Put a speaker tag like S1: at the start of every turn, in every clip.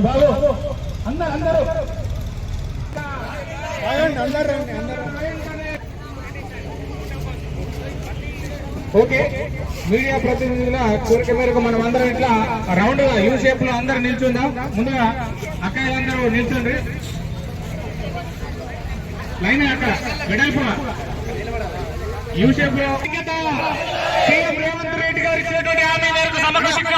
S1: బాబు అందరూ okay. Media ప్రతినిధుల కోరిక మేరకు మనం అందరం ఇట్లా రౌండ్ గా యూ షేప్ లో అందరూ నిల్చుందాం. ముందుగా అక్కలందరూ నిల్చుండ్రి, లైన్ అక్కడ వెడల్పుగా యూ షేప్ లో. సీఎం రేవంత్ రెడ్డి గారు ఇచ్చినటువంటి హామీ మేరకు సమగ్ర శిక్ష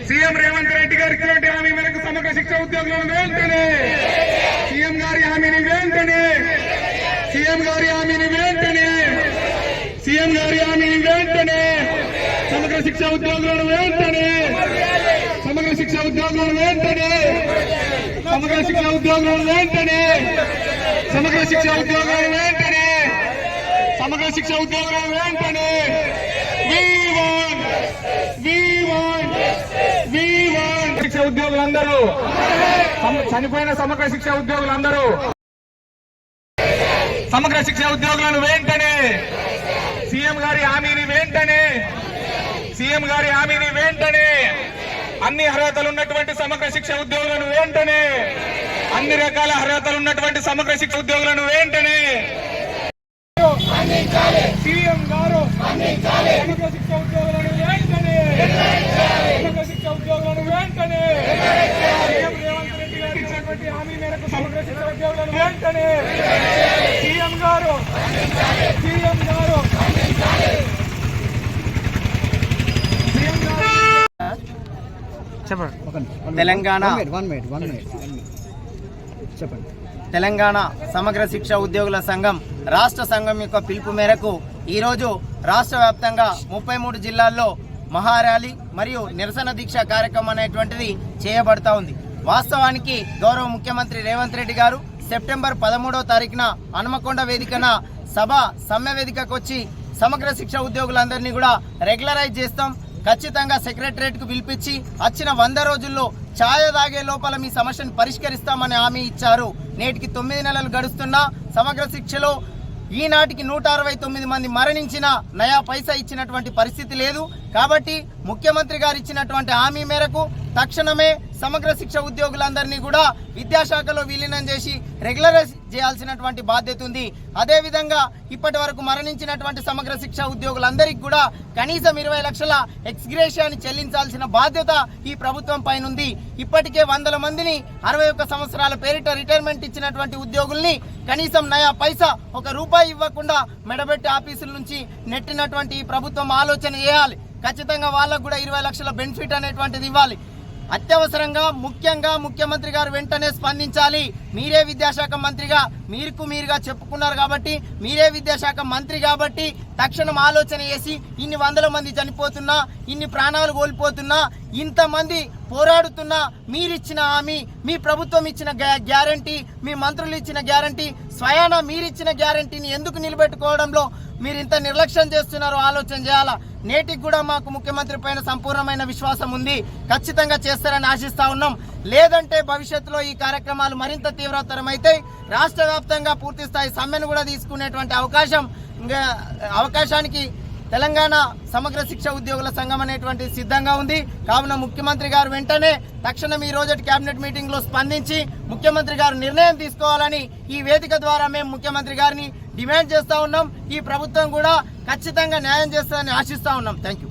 S1: సీఎం రేవంత్ రెడ్డి గారు ఇచ్చినటువంటి హామీ మేరకు సమగ్ర శిక్ష ఉద్యోగులను వెంటనే సీఎం గారి హామీని వెంటనే సీఎం గారి హామీని వెంటనే సీఎం గారి హామీని వెంటనే సమగ్ర శిక్ష ఉద్యోగులను వెంటనే సమగ్ర శిక్ష ఉద్యోగులను వెంటనే సమగ్ర శిక్ష ఉద్యోగులను వెంటనే సమగ్ర శిక్ష ఉద్యోగులను వెంటనే సమగ్ర శిక్ష ఉద్యోగులను వెంటనే శిక్ష ఉద్యోగులందరూ చనిపోయిన సమగ్ర శిక్ష ఉద్యోగులందరూ సమగ్ర శిక్ష ఉద్యోగులను వెంటనే సీఎం గారి హామీని వెంటనే సీఎం గారి హామీని వెంటనే అన్ని అర్హతలు ఉన్నటువంటి సమగ్ర శిక్ష ఉద్యోగులను వెంటనే అన్ని రకాల అర్హతలు ఉన్నటువంటి సమగ్ర శిక్ష ఉద్యోగులను వెంటనే సీఎం గారు సమగ్ర శిక్ష ఉద్యోగులను వెంటనే సమగ్ర శిక్ష ఉద్యోగులను వెంటనే సీఎం రేవంత్ రెడ్డి గారు ఇచ్చినటువంటి హామీ మేరకు సమగ్ర శిక్ష ఉద్యోగులను వెంటనే సీఎం గారు
S2: తెలంగాణ సమగ్ర శిక్ష ఉద్యోగుల సంఘం రాష్ట్ర సంఘం యొక్క పిలుపు మేరకు ఈరోజు రాష్ట్ర వ్యాప్తంగా 33 జిల్లాల్లో మహార్యాలీ మరియు నిరసన దీక్ష కార్యక్రమం అనేటువంటిది చేయబడతా ఉంది. వాస్తవానికి గౌరవ ముఖ్యమంత్రి రేవంత్ రెడ్డి గారు సెప్టెంబర్ 13వ తారీఖున హనుమకొండ వేదికన సమ్మె వేదికకు వచ్చి సమగ్ర శిక్ష ఉద్యోగులందరినీ కూడా రెగ్యులరైజ్ చేస్తాం, ఖచ్చితంగా సెక్రటరియట్కు పిలిపించి వచ్చిన 100 రోజుల్లో ఛాయ తాగే లోపల మీ సమస్యను పరిష్కరిస్తామని హామీ ఇచ్చారు. నేటికి 9 నెలలు గడుస్తున్నా సమగ్ర శిక్షలో ఈనాటికి 169 మంది మరణించిన నయా పైసా ఇచ్చినటువంటి పరిస్థితి లేదు. కాబట్టి ముఖ్యమంత్రి గారు ఇచ్చినటువంటి హామీ మేరకు తక్షణమే సమగ్ర శిక్ష ఉద్యోగులందరినీ కూడా విద్యాశాఖలో విలీనం చేసి రెగ్యులరైజ్ చేయాల్సినటువంటి బాధ్యత ఉంది. అదేవిధంగా ఇప్పటి వరకు మరణించినటువంటి సమగ్ర శిక్ష ఉద్యోగులందరికీ కూడా కనీసం 20 లక్షల ఎక్స్గ్రేషియాని చెల్లించాల్సిన బాధ్యత ఈ ప్రభుత్వం పైన ఉంది. ఇప్పటికే 100 మందిని 61 సంవత్సరాల పేరిట రిటైర్మెంట్ ఇచ్చినటువంటి ఉద్యోగుల్ని కనీసం నయా పైసా ₹1 ఇవ్వకుండా మెడబెట్టి ఆఫీసుల నుంచి నెట్టినటువంటి ఈ ప్రభుత్వం ఆలోచన చేయాలి. ఖచ్చితంగా వాళ్ళకు కూడా 20 లక్షల బెనిఫిట్ అనేటువంటిది ఇవ్వాలి. అత్యవసరంగా ముఖ్యంగా ముఖ్యమంత్రి గారు వెంటనే స్పందించాలి. మీరే విద్యాశాఖ మంత్రిగా మీరుగా చెప్పుకున్నారు కాబట్టి, మీరే విద్యాశాఖ మంత్రి కాబట్టి తక్షణం ఆలోచన చేసి ఇన్ని 100 మంది చనిపోతున్నా, ఇన్ని ప్రాణాలు కోల్పోతున్నా, ఇంతమంది పోరాడుతున్నా మీరిచ్చిన హామీ, మీ ప్రభుత్వం ఇచ్చిన గ్యారంటీ, మీ మంత్రులు ఇచ్చిన గ్యారంటీ, స్వయాన మీరిచ్చిన గ్యారంటీని ఎందుకు నిలబెట్టుకోవడంలో మీరు ఇంత నిర్లక్ష్యం చేస్తున్నారో ఆలోచన చేయాలా. నేటికి కూడా మాకు ముఖ్యమంత్రి పైన సంపూర్ణమైన విశ్వాసం ఉంది, ఖచ్చితంగా చేస్తారని ఆశిస్తా ఉన్నాం. లేదంటే భవిష్యత్తులో ఈ కార్యక్రమాలు మరింత తీవ్రతరమైతే రాష్ట్ర వ్యాప్తంగా పూర్తి స్థాయి సమ్మెను కూడా తీసుకునేటువంటి అవకాశానికి తెలంగాణ సమగ్ర శిక్ష ఉద్యోగుల సంఘం అనేటువంటి సిద్ధంగా ఉంది. కావున ముఖ్యమంత్రి గారు వెంటనే తక్షణం ఈ రోజు కేబినెట్ మీటింగ్ లో స్పందించి ముఖ్యమంత్రి గారు నిర్ణయం తీసుకోవాలని ఈ వేదిక ద్వారా మేము ముఖ్యమంత్రి గారిని డిమాండ్ చేస్తా ఉన్నాం. ఈ ప్రభుత్వం కూడా ఖచ్చితంగా న్యాయం చేస్తుందని ఆశిస్తా ఉన్నాం. Thank you.